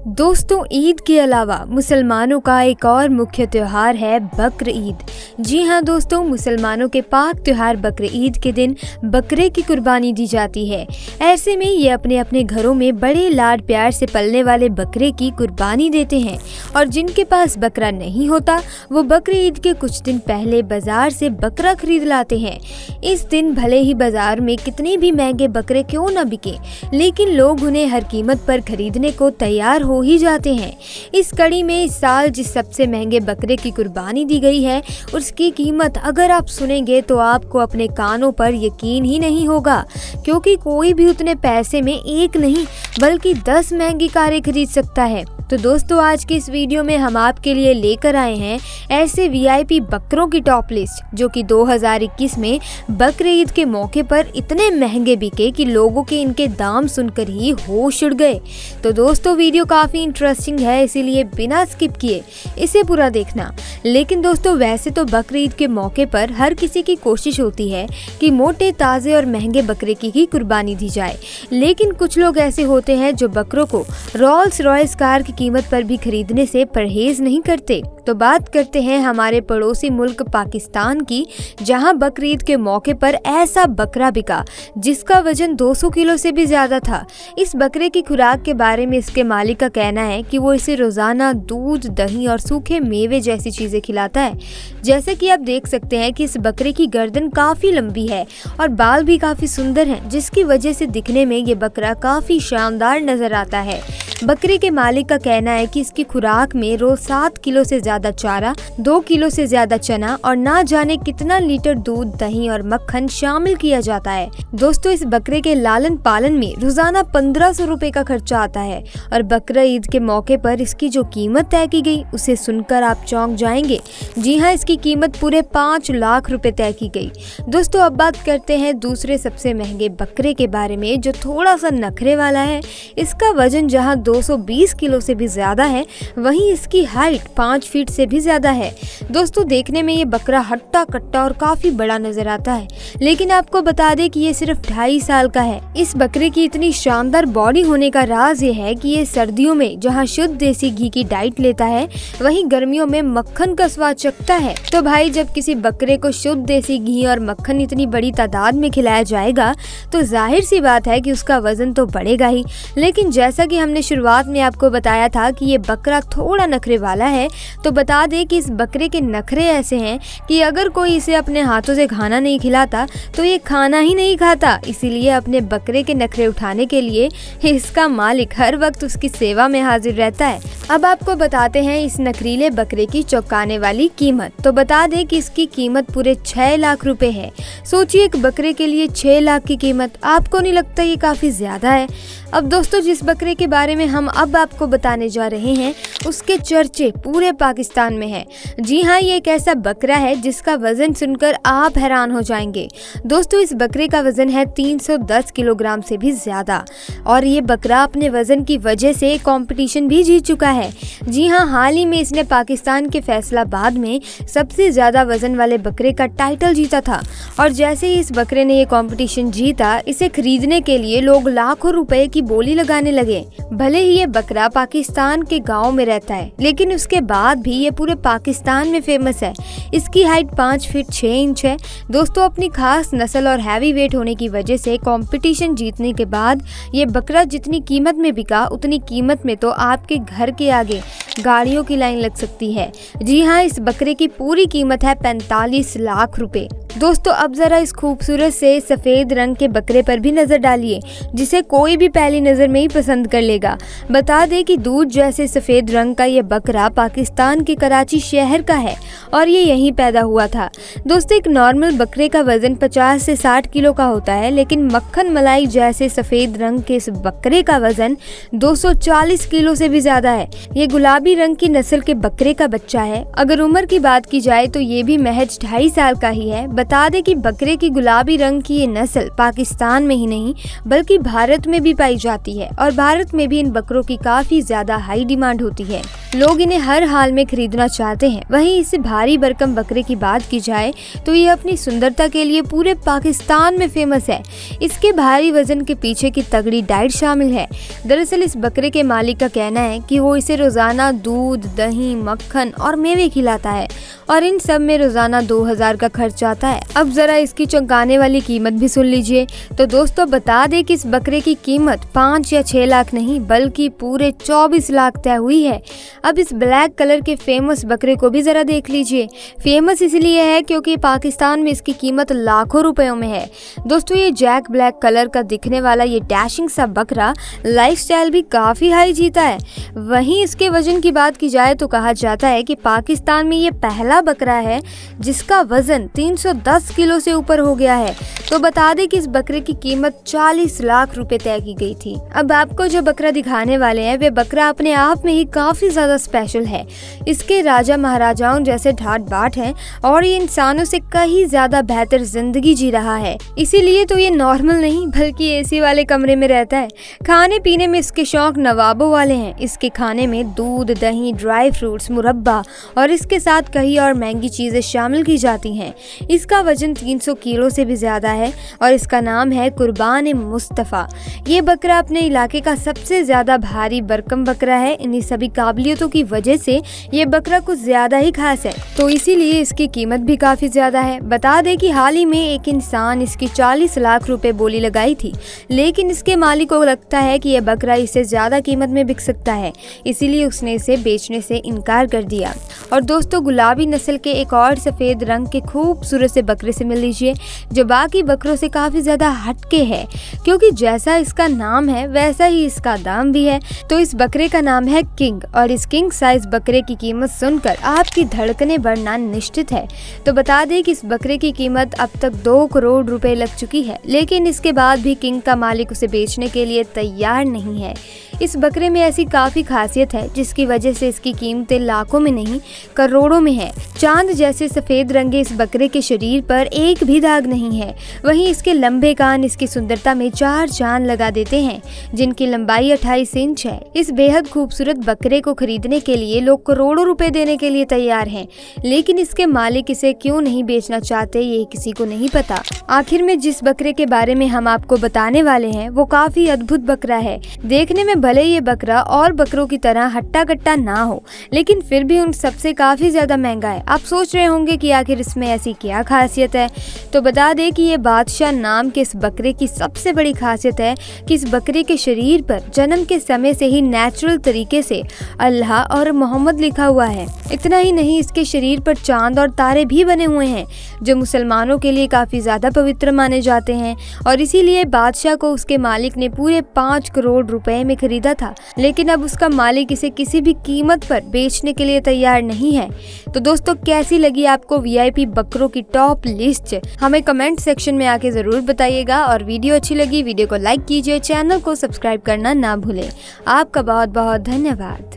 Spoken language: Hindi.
दोस्तों, ईद के अलावा मुसलमानों का एक और मुख्य त्योहार है बकर ईद। जी हाँ दोस्तों, मुसलमानों के पाक त्योहार बकर ईद के दिन बकरे की कुर्बानी दी जाती है। ऐसे में ये अपने अपने घरों में बड़े लाड प्यार से पलने वाले बकरे की कुर्बानी देते हैं और जिनके पास बकरा नहीं होता वो बकर ईद के कुछ दिन पहले बाजार से बकरा खरीद लाते हैं। इस दिन भले ही बाजार में कितने भी महंगे बकरे क्यों न बिके, लेकिन लोग उन्हें हर कीमत पर खरीदने को तैयार हो ही जाते हैं। इस कड़ी में इस साल जिस सबसे महंगे बकरे की कुर्बानी दी गई है उसकी कीमत अगर आप सुनेंगे तो आपको अपने कानों पर यकीन ही नहीं होगा, क्योंकि कोई भी उतने पैसे में एक नहीं बल्कि 10 महंगी कारें खरीद सकता है। तो दोस्तों, आज की इस वीडियो में हम आपके लिए लेकर आए हैं ऐसे वीआईपी बकरों की टॉप लिस्ट जो कि 2021 में बकर ईद के मौके पर इतने महंगे बिके कि लोगों के इनके दाम सुनकर ही होश उड़ गए। तो दोस्तों, वीडियो काफ़ी इंटरेस्टिंग है, इसीलिए बिना स्किप किए इसे पूरा देखना। लेकिन दोस्तों, वैसे तो बकर ईद के मौके पर हर किसी की कोशिश होती है कि मोटे ताज़े और महंगे बकरे की ही कुर्बानी दी जाए, लेकिन कुछ लोग ऐसे होते हैं जो बकरों को रोल्स रॉयस कार की कीमत पर भी खरीदने से परहेज नहीं करते। तो बात करते हैं हमारे पड़ोसी मुल्क पाकिस्तान की, जहां बकर ईद के मौके पर ऐसा बकरा बिका जिसका वजन 200 किलो से भी ज्यादा था। इस बकरे की खुराक के बारे में इसके मालिक का कहना है कि वो इसे रोजाना दूध, दही और सूखे मेवे जैसी चीजें खिलाता है। जैसे कि आप देख सकते हैं कि इस बकरे की गर्दन काफी लंबी है और बाल भी काफी सुंदर हैं, जिसकी वजह से दिखने में ये बकरा काफी शानदार नजर आता है। बकरे के मालिक का कहना है कि इसकी खुराक में रोज 7 किलो से ज्यादा चारा, 2 किलो से ज्यादा चना और ना जाने कितना लीटर दूध, दही और मक्खन शामिल किया जाता है। दोस्तों, इस बकरे के लालन पालन में रोजाना 1500 रुपए का खर्चा आता है और बकर ईद के मौके पर इसकी जो कीमत तय की गई उसे सुनकर आप चौंक जाएंगे। जी हाँ, इसकी कीमत पूरे 5 लाख रुपए तय की गई। दोस्तों, अब बात करते हैं दूसरे सबसे महंगे बकरे के बारे में जो थोड़ा सा नखरे वाला है। इसका वजन जहाँ 220 किलो से भी ज्यादा है, वहीं इसकी हाइट 5 फीट से भी ज्यादा है। दोस्तों, देखने में ये बकरा हट्टा कट्टा और काफी बड़ा नजर आता है, लेकिन आपको बता दें कि ये सिर्फ 2.5 साल का है। इस बकरे की इतनी शानदार बॉडी होने का राज ये है कि ये सर्दियों में जहाँ शुद्ध देसी घी की डाइट लेता है, वहीं गर्मियों में मक्खन का स्वाद चखता है। तो भाई, जब किसी बकरे को शुद्ध देसी घी और मक्खन इतनी बड़ी तादाद में खिलाया जाएगा तो जाहिर सी बात है कि उसका वजन तो बढ़ेगा ही। लेकिन जैसा कि हमने शुरुआत में आपको बताया था कि ये बकरा थोड़ा नखरे वाला है, तो बता दें कि इस बकरे के नखरे ऐसे हैं कि अगर कोई इसे अपने हाथों से खाना नहीं खिलाता तो ये खाना ही नहीं खाता। इसीलिए अपने बकरे के नखरे उठाने के लिए इसका मालिक हर वक्त उसकी सेवा में हाजिर रहता है। अब आपको बताते हैं इस नखरीले बकरे की चौंकाने वाली कीमत। तो बता दें कि इसकी कीमत पूरे 6 लाख रुपए है। सोचिए, एक बकरे के लिए 6 लाख की कीमत, आपको नहीं लगता ये काफी ज्यादा है? अब दोस्तों, जिस बकरे के बारे में हम अब आपको बताने जा रहे हैं उसके चर्चे पूरे पाकिस्तान में है। जी हाँ, ये एक ऐसा बकरा है जिसका वजन सुनकर आप हैरान हो जाएंगे। दोस्तों, इस बकरे का वजन है 310 किलोग्राम से भी ज्यादा और ये बकरा अपने वजन की वजह से कंपटीशन भी जीत चुका है। जी हाँ, हाल ही में इसने पाकिस्तान के फैसलाबाद में सबसे ज्यादा वजन वाले बकरे का टाइटल जीता था और जैसे ही इस बकरे ने ये कंपटीशन जीता, इसे खरीदने के लिए लोग लाखों रुपए की बोली लगाने लगे। भले ही ये बकरा पाकिस्तान के गांव में रहता है, लेकिन उसके बाद भी ये पूरे पाकिस्तान में फेमस है। इसकी हाइट 5 फीट 6 इंच है। दोस्तों, अपनी खास नस्ल और हैवी वेट होने की वजह से कंपटीशन जीतने के बाद ये बकरा जितनी कीमत में बिका, उतनी कीमत में तो आपके घर के आगे गाड़ियों की लाइन लग सकती है। जी हाँ, इस बकरे की पूरी कीमत है 45 लाख रुपए। दोस्तों, अब जरा इस खूबसूरत से सफेद रंग के बकरे पर भी नजर डालिए, जिसे कोई भी पहली नजर में ही पसंद कर लेगा। बता दें कि दूध जैसे सफेद रंग का ये बकरा पाकिस्तान के कराची शहर का है और ये यहीं पैदा हुआ था। दोस्तों, एक नॉर्मल बकरे का वजन 50 से 60 किलो का होता है, लेकिन मक्खन मलाई जैसे सफेद रंग के इस बकरे का वजन 240 किलो से भी ज्यादा है। ये गुलाबी रंग की नस्ल के बकरे का बच्चा है। अगर उम्र की बात की जाए तो ये भी महज 2.5 साल का ही है। बता दें कि बकरे की गुलाबी रंग की ये नस्ल पाकिस्तान में ही नहीं बल्कि भारत में भी पाई जाती है और भारत में भी इन बकरों की काफी ज्यादा हाई डिमांड होती है। लोग इन्हें हर हाल में खरीदना चाहते हैं। वहीं इस भारी भरकम बकरे की बात की जाए तो ये अपनी सुंदरता के लिए पूरे पाकिस्तान में फेमस है। इसके भारी वजन के पीछे की तगड़ी डाइट शामिल है। दरअसल इस बकरे के मालिक का कहना है कि वो इसे रोजाना दूध, दही, मक्खन और मेवे खिलाता है और इन सब में रोजाना 2000 का खर्च आता है। अब जरा इसकी चौंकाने वाली कीमत भी सुन लीजिए। तो दोस्तों बता दें कि इस बकरे की कीमत 5 या 6 लाख नहीं बल्कि पूरे 24 लाख तय हुई है। अब इस ब्लैक कलर के फेमस बकरे को भी जरा देख लीजिए। फेमस इसलिए है क्योंकि पाकिस्तान में इसकी कीमत लाखों रुपयों में है। दोस्तों ये जैक ब्लैक कलर का दिखने वाला ये डैशिंग सा बकरा लाइफस्टाइल भी काफी हाई जीता है। वहीं इसके वजन की बात की जाए तो कहा जाता है कि पाकिस्तान में ये पहला बकरा है जिसका वजन 310 किलो से ऊपर हो गया है। तो बता दें कि इस बकरे की कीमत 40 लाख रुपए तय की गई थी। अब आपको जो बकरा दिखाने वाले हैं वे बकरा अपने आप में ही काफी ज्यादा स्पेशल है। इसके राजा महाराजाओं जैसे ठाट बाट हैं और ये इंसानों से कहीं ज्यादा बेहतर जिंदगी जी रहा है। इसीलिए तो ये नॉर्मल नहीं बल्कि एसी वाले कमरे में रहता है। खाने पीने में इसके शौक नवाबों वाले हैं। इसके खाने में दूध, दही, ड्राई फ्रूट्स, मुरब्बा और इसके साथ कई और महंगी चीजें शामिल की जाती हैं। इसका वजन 300 किलो से भी ज्यादा है और इसका नाम है कुर्बान मुस्तफ़ा। ये बकरा अपने इलाके का सबसे ज्यादा भारी भरकम बकरा है। इन्हीं सभी काबिलियतों की वजह से ये बकरा कुछ ज्यादा ही खास है, तो इसीलिए इसकी कीमत भी काफी ज्यादा है। बता दें कि हाल ही में एक इंसान इसकी 40 लाख रुपए बोली लगाई थी, लेकिन इसके मालिक को लगता है कि यह बकरा इससे ज्यादा कीमत में बिक सकता है, इसीलिए उसने इसे बेचने से इनकार कर दिया। और दोस्तों गुलाबी नस्ल के एक और सफेद रंग के खूबसूरत से बकरे से मिल लीजिए जो बाकी बकरों से काफी ज्यादा हटके है, क्योंकि जैसा इसका नाम है वैसा ही इसका दाम भी है। तो इस बकरे का नाम है किंग और इस किंग साइज बकरे की कीमत सुनकर आपकी धड़कनें बढ़ना निश्चित है। तो बता दें कि इस बकरे की कीमत अब तक 2 करोड़ रुपए लग चुकी है, लेकिन इसके बाद भी किंग का मालिक उसे बेचने के लिए तैयार नहीं है। इस बकरे में ऐसी काफी खासियत है जिसकी वजह से इसकी कीमतें लाखों में नहीं करोड़ों में है। चांद जैसे सफेद रंगे इस बकरे के शरीर पर एक भी दाग नहीं है। वहीं इसके लंबे कान इसकी सुंदरता में 4 चांद लगा देते हैं, जिनकी लंबाई 28 इंच है। इस बेहद खूबसूरत बकरे को खरीदने के लिए लोग करोड़ों रुपए देने के लिए तैयार हैं, लेकिन इसके मालिक इसे क्यों नहीं बेचना चाहते ये किसी को नहीं पता। आखिर में जिस बकरे के बारे में हम आपको बताने वाले हैं वो काफी अद्भुत बकरा है। देखने में भले ये बकरा और बकरों की तरह हट्टा कट्टा ना हो, लेकिन फिर भी उन सबसे काफी ज्यादा महंगा है। आप सोच रहे होंगे कि आखिर इसमें ऐसी क्या खासियत है। तो बता दें कि ये बादशाह नाम के इस बकरे की सबसे बड़ी खासियत है कि इस बकरे के शरीर पर जन्म के समय से ही नेचुरल तरीके से अल्लाह और मोहम्मद लिखा हुआ है। इतना ही नहीं, इसके शरीर पर चांद और तारे भी बने हुए हैं जो मुसलमानों के लिए काफी ज्यादा पवित्र माने जाते हैं। और इसीलिए बादशाह को उसके मालिक ने पूरे 5 करोड़ रुपए में खरीदा था, लेकिन अब उसका मालिक इसे किसी भी कीमत पर बेचने के लिए तैयार नहीं है। तो दोस्तों कैसी लगी आपको वीआईपी बकरों की टॉप लिस्ट, हमें कमेंट सेक्शन में आके जरूर बताइएगा। और वीडियो अच्छी लगी वीडियो को लाइक कीजिए, चैनल को सब्सक्राइब करना ना भूलें। आपका बहुत बहुत धन्यवाद।